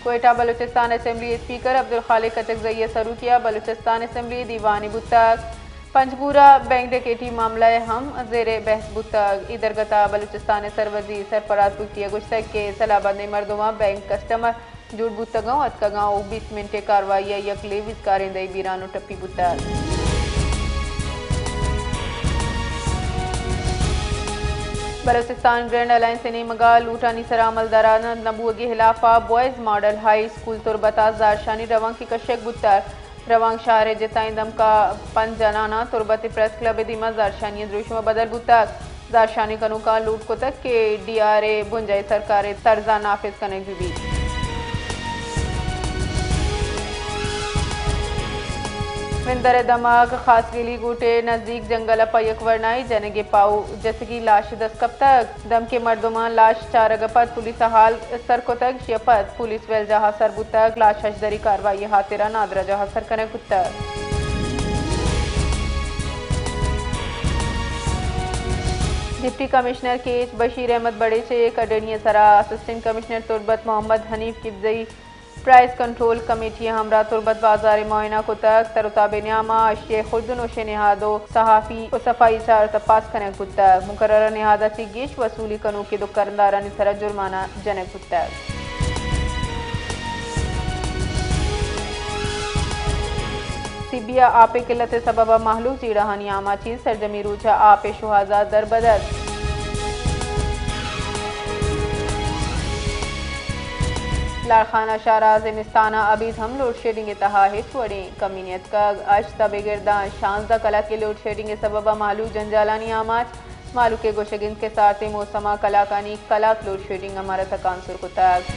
Quetta Balochistan assembly speaker Abdul खालिक कचकजई सरू किया। Balochistan assembly दीवानी बुतक पंजगूरा bank डकैती मामला हम जेर बहस बुतक इधर गता बलूचिस्तान सरवजी सरफराज पुख्तिया गुश्तक के सलाबंद मरदुमा बैंक कस्टमर जुड़ बुतगांव अतकगांव 20 मिनट कार्रवाई यकले विस्कारेंदई बीरानो टप्पी बुतक। बलूचिस्तान ग्रैंड अलायंस ने मगा लूटानी सरा अमलदारान नबूगी खिलाफा बॉयज मॉडल हाई स्कूल तुरबता जारशानी रवां की कशक बुतर रवांग शहर जिताइंदम का पंजनाना तुरबत प्रेस क्लब दीमा जारशानी दृश्य बदल बुतक जारशानी कनु का लूट को तक के DRA बुंजाई सरकार तर्जा नाफिज कनेक भी। विंदर दमाग खास गिली गुटे नजदीक जंगल पयक वर्नाई जनगे पाऊ जसगी लाश 10 कब तक दम के मर्दुमा लाश चारगपत पुलिस हाल सर को तक शियपत पुलिस वेल जहा सर बुतक लाश हजदरी कार्रवाई हाथिरा नादरा जहा सर कने कुत्तक। डिप्टी कमिश्नर केच बशीर अहमद बड़े से कडेनिया सरा assistant commissioner Turbat Mohammad Hanif Kibzai price control committee हमरा तुरबत बाजार मुआयना को तक तरुताब न्यामा शेख खुर्दनोशे निहादो सहाफ़ी और सफाई चार तपास कने कुत्तक मुकर्रर निहादा ची गिश वसूली कनु के दुकानदारा निसरा जुर्माना जने कुत्तक। सिबिया आपे किल्लत सबबा महलूक जीड़ाहानी आमा चीज सरजमी रूझा आपे शुहाजा दर बदर। लारखाना शारा जिमिस्ताना अभी हम लोड शेडिंग तहा हिट वड़े कमीनियत का अश्ता बेगिरदा शानदा कला के लोड शेडिंग के सबबा मालू जंजालानी आमाज मालू के गोशगिन के साथ मौसमा कलाकानी कलाक लोड शेडिंग हमारा तकांसुर को तक।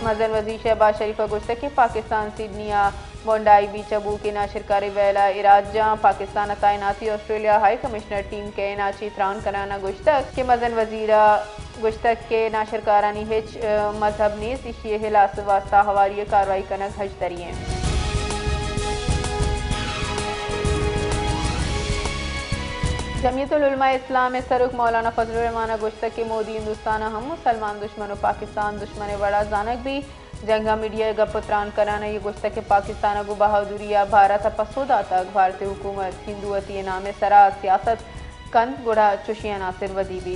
मजन वजीर शहबाज शरीफ गुस्से के पाकिस्तान सिडनिया बोंडाई बीच अबू के नाशिरकारी वेला इराजा पाकिस्तान तैनाती ऑस्ट्रेलिया हाई कमिश्नर टीम के नाची त्रान कराना गुश्तक के मजन वजीरा गुश्तक के नाशिरकारानी हिच मजहब नीस इशिए हिलास वास्ता हवारी कार्रवाई कनक हज तरिए। जमीयतुल उलमा इस्लाम में सरुख मौलाना फजलुर रहमान गुश्तक के मोदी हिंदुस्तान हम मुसलमान दुश्मन और पाकिस्तान दुश्मन बड़ा जानक भी जंगा मीडिया गपत्रान कराना ये गुश्तक के पाकिस्तान गु बहादुरिया भारत पसोदा तक भारतीय हुकूमत हिंदुअती नाम सरा सियासत कंद गुड़ा चुशिया नासिर वदी भी।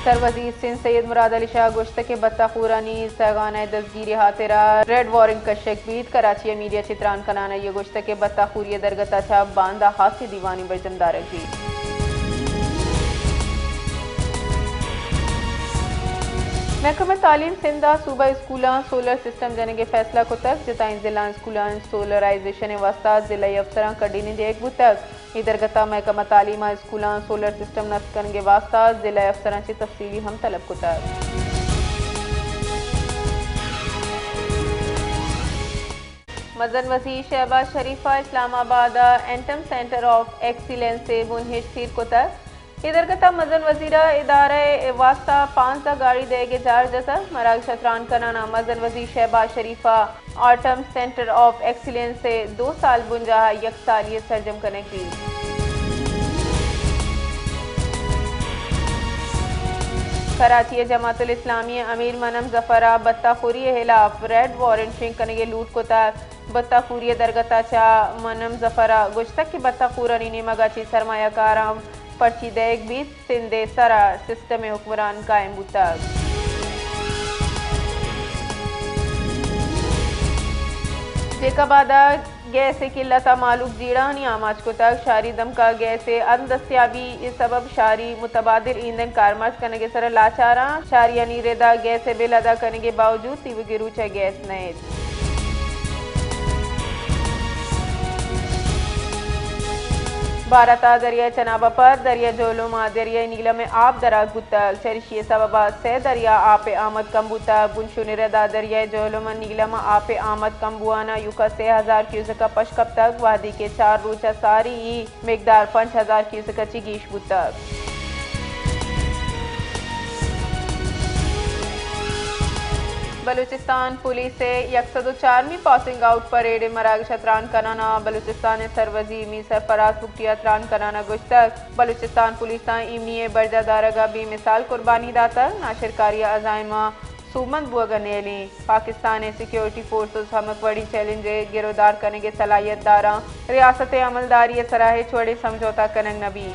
सरवजीर सिंह सैयद मुराद अली शाह गुश्तक के बत्ताखूरानी सगाना दसगीर हाथिरा रेड वारंट कशक बीत कराची मीडिया चित्रान कनाना ये गुश्तक के बत्ताखूरी दरगता छा बांदा हाथी दीवानी बजमदारक भी। महकमा तालीम सिंधा सूबा स्कूल सोलर सिस्टम जने के फैसला को तक जिताइन जिला स्कूल सोलराइजेशन वास्ता जिला अफसर कड़ी देख बुतक इधर गता महकमा तालीम स्कूल सोलर सिस्टम नस्ब करने के वास्ता जिला अफसर की तफसीली हम तलब को तक। मजन वजीर शहबाज शरीफा इस्लामाबाद एंटम सेंटर ऑफ एक्सीलेंस से मुनहिज थीर को तक इधर कता मजन वजीरा इदारे वास्ता 5 गाड़ी देगे जार जैसा मराग शतरान कराना मजन वजीर शहबाज शरीफा ऑटम सेंटर ऑफ एक्सीलेंस से 2 साल बुंजा यकसालिय सरजम करने की। कराची जमातुल इस्लामी अमीर मनम जफरा बत्ताखोरी खिलाफ रेड वारंट शिंग करने के लूट को तक बत्ताखोरी दरगता चा मनम जफरा गुश्तक की बत्ताखूरनी ने मगाची सरमायाकाराम पर्ची देख भी सिंधे सरा सिस्टम हुक्मरान कायम बुतक। जेकाबादा गैस किल्लत मालूक जीड़ानी आमाज को तक शारी दम का गैस अनदस्याबी इस सबब शारी मुतबादिल ईंधन कारमर्ज करने के सर लाचारा शारिया नीरेदा गैस बिल अदा करने के बावजूद तीव्र गिरूचा गैस नए। भारत दरिया चनाबा पर दरिया जोलुमा दरिया नीला में आप दराग बुतक चरिशिय सबबा से दरिया आपे आमद कम बुतक बुनशु निरदा दरिया जोलुमा नीला में आपे आमद कम बुआना युका 6000 क्यूसेक पश कब तक वादी के 4 रोचा सारी मिकदार 5000 क्यूसेक चिगीश बुतक। बलूचिस्तान पुलिस से 104वीं पासिंग आउट परेड मराग शतरान कराना बलूचिस्तान सरवजी मी सरफराज भुगटिया त्रान कराना गुश्तक बलूचिस्तान पुलिस इमनी बर्जा दारगा भी मिसाल कुर्बानी दाता नाशिरकारी अजाइमा सूमंद बुअगनेली पाकिस्तान सिक्योरिटी फोर्सेस हमक बड़ी चैलेंज गिरफ्तार करने के सलाहियत दारा रियासत अमलदारी सराहे छोड़े समझौता कनंग नबी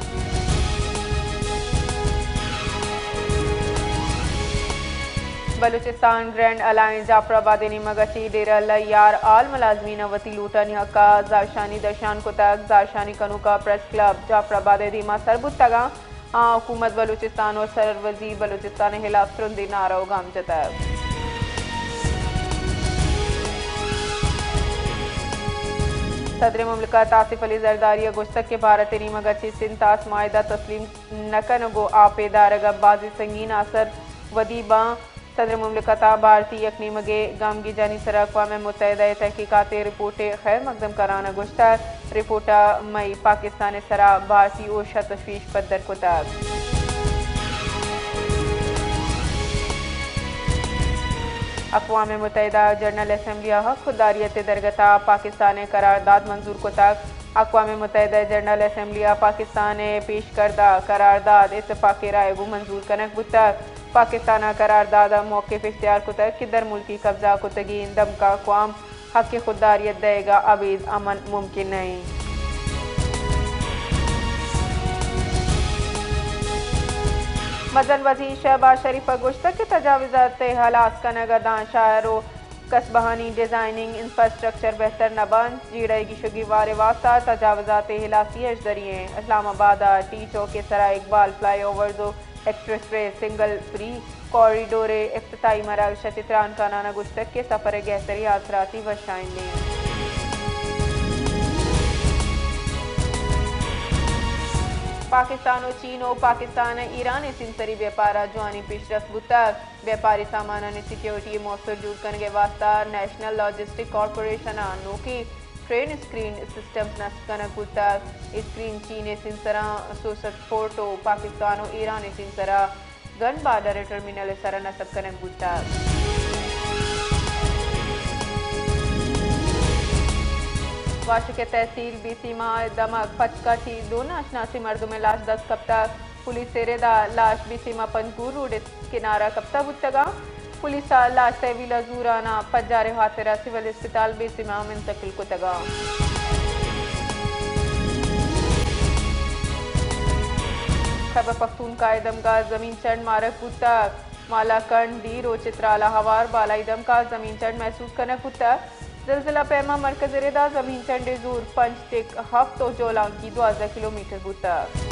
बलूचिस्तान ग्रैंड अलायंस जाफराबाद मगची डेरा यार आल मलाजमीन वती लूटन हका जारशानी दर्शान कुतक जारशानी कनुका प्रेस क्लब जाफराबाद धीमा सरबुत तगा हुकूमत बलूचिस्तान और सर वजीर बलूचिस्तान खिलाफ सुरंदी नारा गाम जतब सदर मुमलिकत आसिफ अली जरदारी गुश्तक के भारत मगची सिंतास मायदा तस्लीम नकन गो आपेदारग बाजी संगीन असर वदीबा सदर मुमलिकत भारतीय यकनी मगे गामगी जानी सर अक़वाम मुत्तहिदा तहकीकात रिपोर्टें खैर मकदम कराना गुश्तर रिपोर्टा मई पाकिस्तान सरा भारतीय ओशा तशवीश पद्दर कुतक अक़वाम मुत्तहिदा जनरल असम्बली हक खुदारियत दरगता पाकिस्तान करारदाद मंजूर कुतक अक़वाम मुत्तहिदा जनरल असम्बली पाकिस्तान पेश करदा करारदाद इत्तफाक़ राय गो मंजूर कनक बुतक पाकिस्तान करारदाद मौक़िफ़ इख्तियार कुतक कि दर मुल्की कब्जा कुतगी दमका अक़वाम हक खुदारियत देगा अबीद अमन मुमकिन नहीं मदन वजीर शहबाज शरीफ गुश्तक के तजाविज़ात हलास कनगदान शायरो कसबहानी डिज़ाइनिंग इंफ्रास्ट्रक्चर बेहतर नबन जीड़ेगी शुगी वारे वास्ता तजाविज़ात हिलासी जरिए इस्लामाबाद टी चौक के सरा इकबाल फ्लाई ओवर जो expressway single free corridor इफ्तिताई मराग शतित्रान का नाना गुश्तक के सफ़र गहतरी आसराती वशाइंदे पाकिस्तान और चीन और पाकिस्तान ईरान सिंसरी व्यापार जुआनी पेशरफ बुतक व्यापारी सामान सिक्योरिटी मौसर जुड़ करने के वास्ता नेशनल लॉजिस्टिक कॉरपोरेशन नोकी ट्रेन स्क्रीन सिस्टम्स नस्ब कनक बुतक स्क्रीन चीन सिंसरा सोसत फोर्टो पाकिस्तान और ईरान सिंसरा गन बार्डर टर्मिनल सरा नस्ब कनक बुतक वाश के तहसील बीसीमा दमक फचकाठी दोनों अशनासी मर्दों में लाश 10 कब तक पुलिस सेरेदा लाश बीसीमा पंजगूर रोड किनारा कब्ता बुतगा पुलिस लाश तहवीला जूराना पजारे हाथरा सिविल अस्पताल बीसीमा मुंतकिल कुतगा खैबर पख्तूनख्वा दमका जमीन चढ़ मारक बुतक मालाकंड डी रोचित्राला हवार बालाई दमका जमीन चढ़ महसूस कनक बुतक जिलजिला पैमा मरकज रेदा जमीन चंडे जूर पंच टिक हफ्त और जोलांकी 12 किलोमीटर बुतक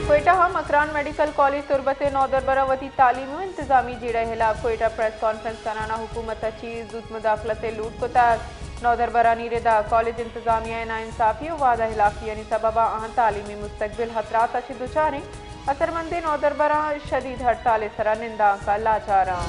कोयटा हम मकरान मेडिकल कॉलेज तुरबत नौदरबरावती तालीम इंतजामी जीड़ा हिला कोयटा प्रेस कॉन्फ्रेंस कराना हुकूमत अच्छी जुत मुदाखलत लूट को तक नौदरबरानी रेदा कॉलेज इंतजामिया नाइंसाफी और वादा हिलाफी यानी सबबा अहम तालीमी मुस्तकबिल हतरात अच्छी दुचारे असरमंदी नौदरबरा शदीद हड़ताल सरा निंदा का लाचारा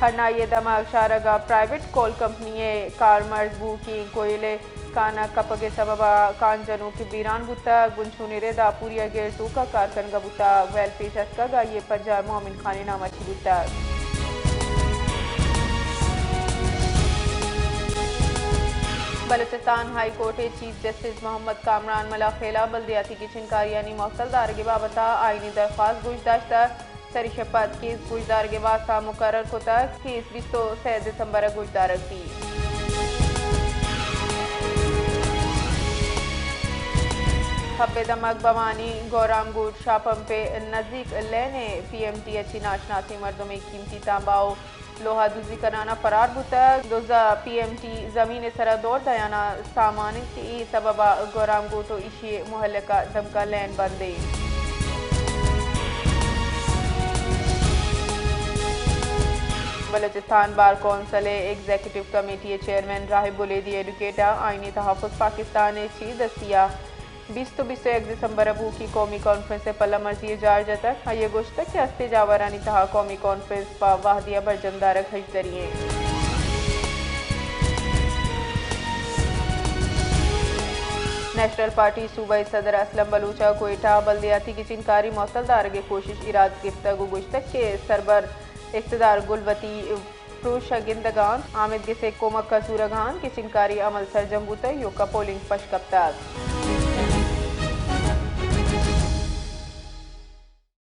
हरना ये दमाग शारगा प्राइवेट कोल कंपनी कार मर्जबू की कोयले काना कपगे सबबा कांजनों की बीरान बुता गुंछुनी रेदा पूरिया गेर टू का कारकन गबुता वेल पेशत का ये पंजाब मोमिन खाने नामा बुता Balochistan high court chief justice Mohammad Kamran मला खेला बल्दियाती की छिनकारियानी मौसलदार के बाबता आईनी दरख्वास्त गुजदाश्ता सरिशपत केस गुजदार के वास्ता मुकर्रर को तक केस 23 दिसंबर गुजदार थी हब्बे दमक बवानी गौरामगुट शापम पे नज़दीक लेने PMT अच्छी नाशनासी मर्दों में कीमती तांबाओ लोहा दूजी कराना फरार बुता दोजा PMT जमीन सरा दौर दयाना सामान की सबबा गौरामगुट और इशी मोहल्ले का दमका लैन बंदे Balochistan Bar Council executive committee chairman Rahib Buledi एडुकेटर आईनी तहफ़्फ़ुज़ पाकिस्तान ची दस्तिया 20 दिसंबर अबू की कौमी कॉन्फ्रेंस से पल्ला मर्जी जारजा तक ये गोश्त के हस्ते जावरानी तहा कौमी कॉन्फ्रेंस पा वाहदिया बरजमदार खजदरिए नेशनल पार्टी सूबाई सदर असलम बलूचा कोयटा बल्दियाती की चिनकारी मौसलदार के कोशिश इराद गिफ्तगु गुश्तक के सरबर इख्तदार गुलवती प्रोशगिंदगान आमिद गिसे कोमक का सूरगान की चिनकारी अमल सरजम्बूत योका पोलिंग पशकप्ताज